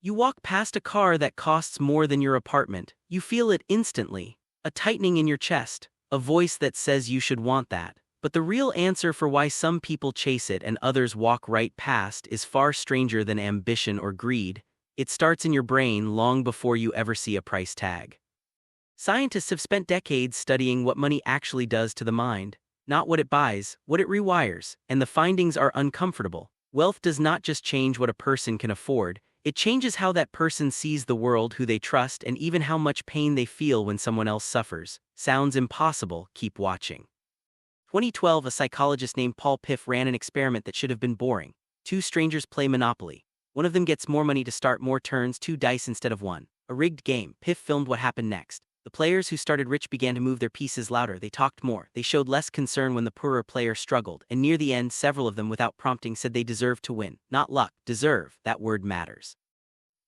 You walk past a car that costs more than your apartment. You feel it instantly. A tightening in your chest. A voice that says you should want that. But the real answer for why some people chase it and others walk right past is far stranger than ambition or greed. It starts in your brain long before you ever see a price tag. Scientists have spent decades studying what money actually does to the mind. Not what it buys, what it rewires, and the findings are uncomfortable. Wealth does not just change what a person can afford, it changes how that person sees the world, who they trust, and even how much pain they feel when someone else suffers. Sounds impossible? Keep watching. 2012, a psychologist named Paul Piff ran an experiment that should have been boring. Two strangers play Monopoly. One of them gets more money to start more turns, 2 dice instead of 1. A rigged game. Piff filmed what happened next. The players who started rich began to move their pieces louder, they talked more, they showed less concern when the poorer player struggled, and near the end several of them without prompting said they deserved to win. Not luck, deserve, that word matters.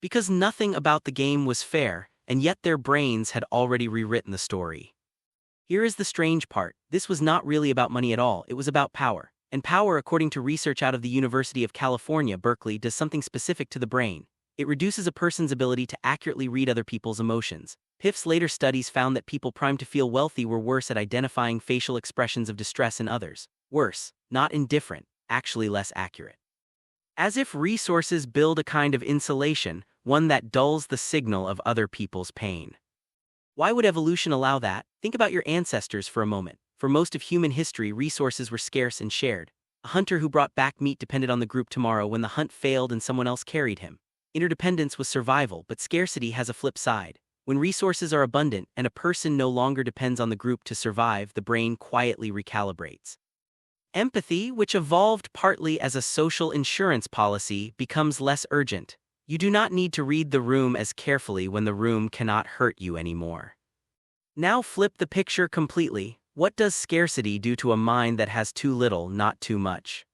Because nothing about the game was fair, and yet their brains had already rewritten the story. Here is the strange part, this was not really about money at all, it was about power. And power, according to research out of the University of California, Berkeley, does something specific to the brain. It reduces a person's ability to accurately read other people's emotions. Piff's later studies found that people primed to feel wealthy were worse at identifying facial expressions of distress in others. Worse, not indifferent, actually less accurate. As if resources build a kind of insulation, one that dulls the signal of other people's pain. Why would evolution allow that? Think about your ancestors for a moment. For most of human history, resources were scarce and shared. A hunter who brought back meat depended on the group tomorrow when the hunt failed and someone else carried him. Interdependence was survival, but scarcity has a flip side. When resources are abundant and a person no longer depends on the group to survive, the brain quietly recalibrates. Empathy, which evolved partly as a social insurance policy, becomes less urgent. You do not need to read the room as carefully when the room cannot hurt you anymore. Now flip the picture completely. What does scarcity do to a mind that has too little, not too much?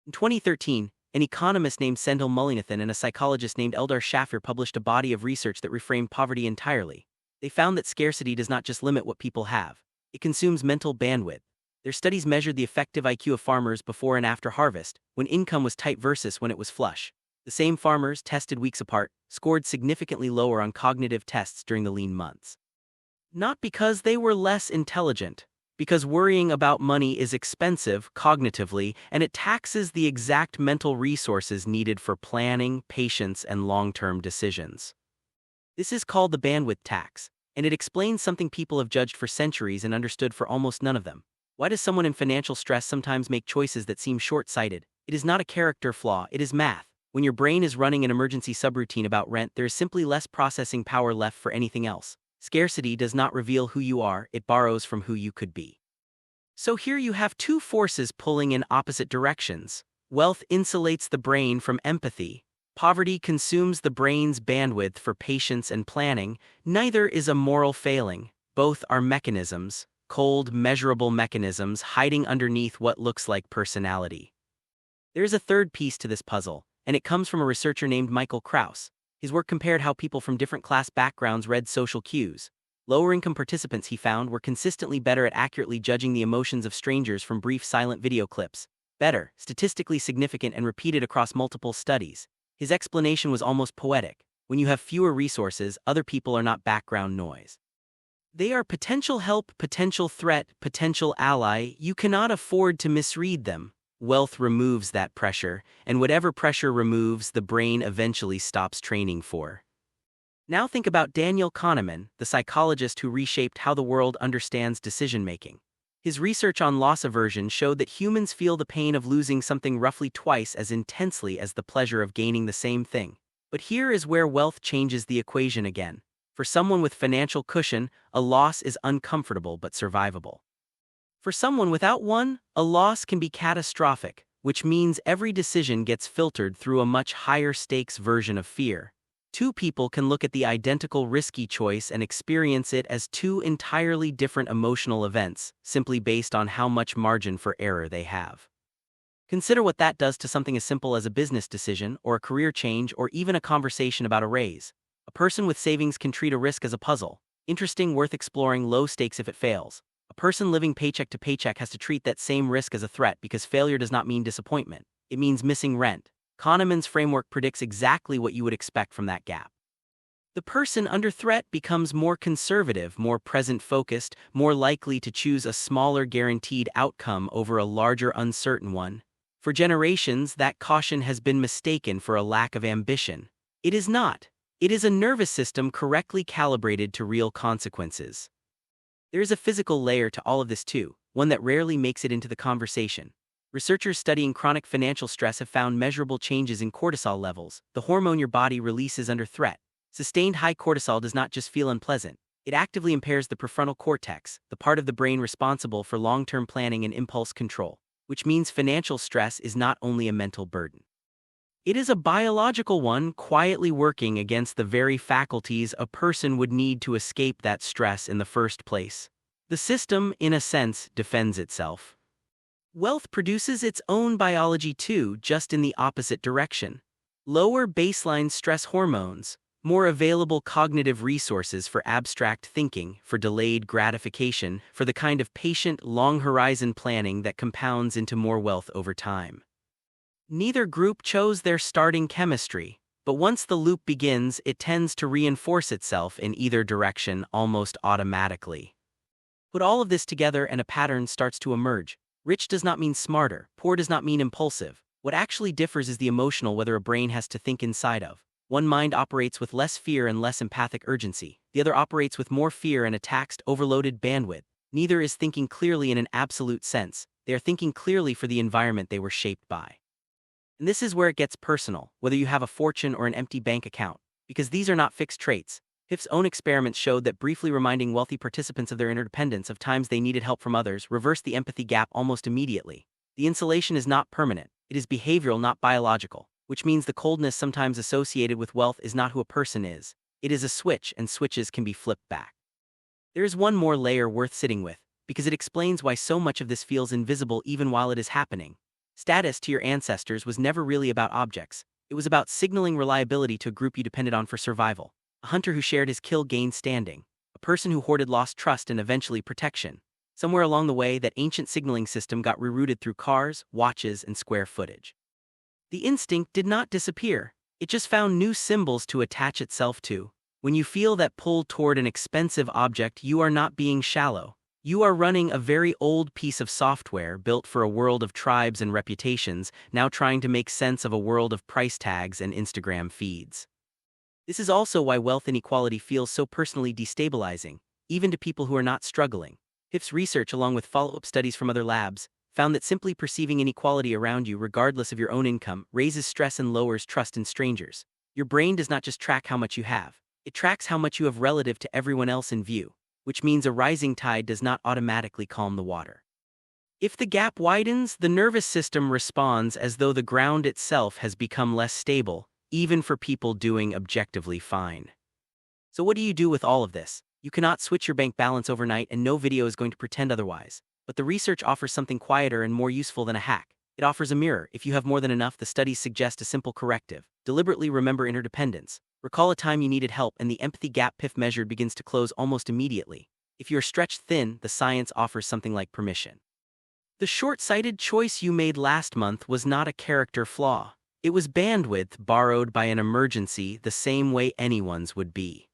In 2013, an economist named Sendhil Mullainathan and a psychologist named Eldar Shafir published a body of research that reframed poverty entirely. They found that scarcity does not just limit what people have, it consumes mental bandwidth. Their studies measured the effective IQ of farmers before and after harvest, when income was tight versus when it was flush. The same farmers, tested weeks apart, scored significantly lower on cognitive tests during the lean months. Not because they were less intelligent, because worrying about money is expensive cognitively, and it taxes the exact mental resources needed for planning, patience, and long-term decisions. This is called the bandwidth tax, and it explains something people have judged for centuries and understood for almost none of them. Why does someone in financial stress sometimes make choices that seem short-sighted? It is not a character flaw, it is math. When your brain is running an emergency subroutine about rent, there is simply less processing power left for anything else. Scarcity does not reveal who you are, it borrows from who you could be. So here you have two forces pulling in opposite directions. Wealth insulates the brain from empathy. Poverty consumes the brain's bandwidth for patience and planning. Neither is a moral failing. Both are mechanisms, cold, measurable mechanisms hiding underneath what looks like personality. There is a third piece to this puzzle, and it comes from a researcher named Michael Krauss. His work compared how people from different class backgrounds read social cues. Lower-income participants, he found, were consistently better at accurately judging the emotions of strangers from brief silent video clips. Better, statistically significant, and repeated across multiple studies. His explanation was almost poetic. When you have fewer resources, other people are not background noise. They are potential help, potential threat, potential ally. You cannot afford to misread them. Wealth removes that pressure, and whatever pressure removes, the brain eventually stops training for. Now think about Daniel Kahneman, the psychologist who reshaped how the world understands decision-making. His research on loss aversion showed that humans feel the pain of losing something roughly twice as intensely as the pleasure of gaining the same thing. But here is where wealth changes the equation again. For someone with financial cushion, a loss is uncomfortable but survivable. For someone without one, a loss can be catastrophic, which means every decision gets filtered through a much higher stakes version of fear. Two people can look at the identical risky choice and experience it as two entirely different emotional events, simply based on how much margin for error they have. Consider what that does to something as simple as a business decision, or a career change, or even a conversation about a raise. A person with savings can treat a risk as a puzzle, interesting, worth exploring, low stakes if it fails. A person living paycheck to paycheck has to treat that same risk as a threat because failure does not mean disappointment. It means missing rent. Kahneman's framework predicts exactly what you would expect from that gap. The person under threat becomes more conservative, more present-focused, more likely to choose a smaller guaranteed outcome over a larger uncertain one. For generations, that caution has been mistaken for a lack of ambition. It is not. It is a nervous system correctly calibrated to real consequences. There is a physical layer to all of this too, one that rarely makes it into the conversation. Researchers studying chronic financial stress have found measurable changes in cortisol levels, the hormone your body releases under threat. Sustained high cortisol does not just feel unpleasant. It actively impairs the prefrontal cortex, the part of the brain responsible for long-term planning and impulse control, which means financial stress is not only a mental burden. It is a biological one, quietly working against the very faculties a person would need to escape that stress in the first place. The system, in a sense, defends itself. Wealth produces its own biology too, just in the opposite direction. Lower baseline stress hormones, more available cognitive resources for abstract thinking, for delayed gratification, for the kind of patient, long-horizon planning that compounds into more wealth over time. Neither group chose their starting chemistry, but once the loop begins, it tends to reinforce itself in either direction almost automatically. Put all of this together and a pattern starts to emerge. Rich does not mean smarter, poor does not mean impulsive. What actually differs is the emotional whether a brain has to think inside of. One mind operates with less fear and less empathic urgency. The other operates with more fear and a taxed, overloaded bandwidth. Neither is thinking clearly in an absolute sense. They are thinking clearly for the environment they were shaped by. And this is where it gets personal, whether you have a fortune or an empty bank account, because these are not fixed traits. Piff's own experiments showed that briefly reminding wealthy participants of their interdependence of times they needed help from others reversed the empathy gap almost immediately. The insulation is not permanent. It is behavioral, not biological, which means the coldness sometimes associated with wealth is not who a person is. It is a switch, and switches can be flipped back. There is one more layer worth sitting with, because it explains why so much of this feels invisible even while it is happening. Status to your ancestors was never really about objects. It was about signaling reliability to a group you depended on for survival. A hunter who shared his kill gained standing. A person who hoarded lost trust and eventually protection. Somewhere along the way, that ancient signaling system got rerouted through cars, watches, and square footage. The instinct did not disappear. It just found new symbols to attach itself to. When you feel that pull toward an expensive object, you are not being shallow. You are running a very old piece of software built for a world of tribes and reputations, now trying to make sense of a world of price tags and Instagram feeds. This is also why wealth inequality feels so personally destabilizing, even to people who are not struggling. Piff's research, along with follow-up studies from other labs, found that simply perceiving inequality around you regardless of your own income raises stress and lowers trust in strangers. Your brain does not just track how much you have. It tracks how much you have relative to everyone else in view, which means a rising tide does not automatically calm the water. If the gap widens, the nervous system responds as though the ground itself has become less stable, even for people doing objectively fine. So what do you do with all of this? You cannot switch your bank balance overnight, and no video is going to pretend otherwise. But the research offers something quieter and more useful than a hack. It offers a mirror. If you have more than enough, the studies suggest a simple corrective. Deliberately remember interdependence. Recall a time you needed help, and the empathy gap Piff measured begins to close almost immediately. If you are stretched thin, the science offers something like permission. The short-sighted choice you made last month was not a character flaw. It was bandwidth borrowed by an emergency, the same way anyone's would be.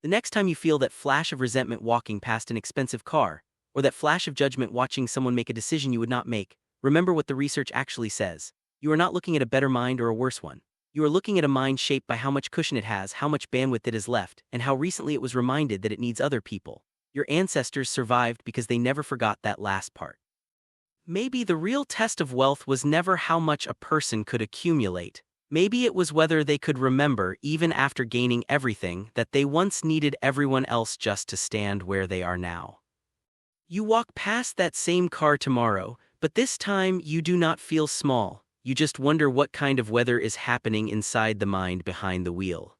The next time you feel that flash of resentment walking past an expensive car, or that flash of judgment watching someone make a decision you would not make, remember what the research actually says. You are not looking at a better mind or a worse one. You are looking at a mind shaped by how much cushion it has, how much bandwidth it has left, and how recently it was reminded that it needs other people. Your ancestors survived because they never forgot that last part. Maybe the real test of wealth was never how much a person could accumulate. Maybe it was whether they could remember, even after gaining everything, that they once needed everyone else just to stand where they are now. You walk past that same car tomorrow, but this time you do not feel small. You just wonder what kind of weather is happening inside the mind behind the wheel.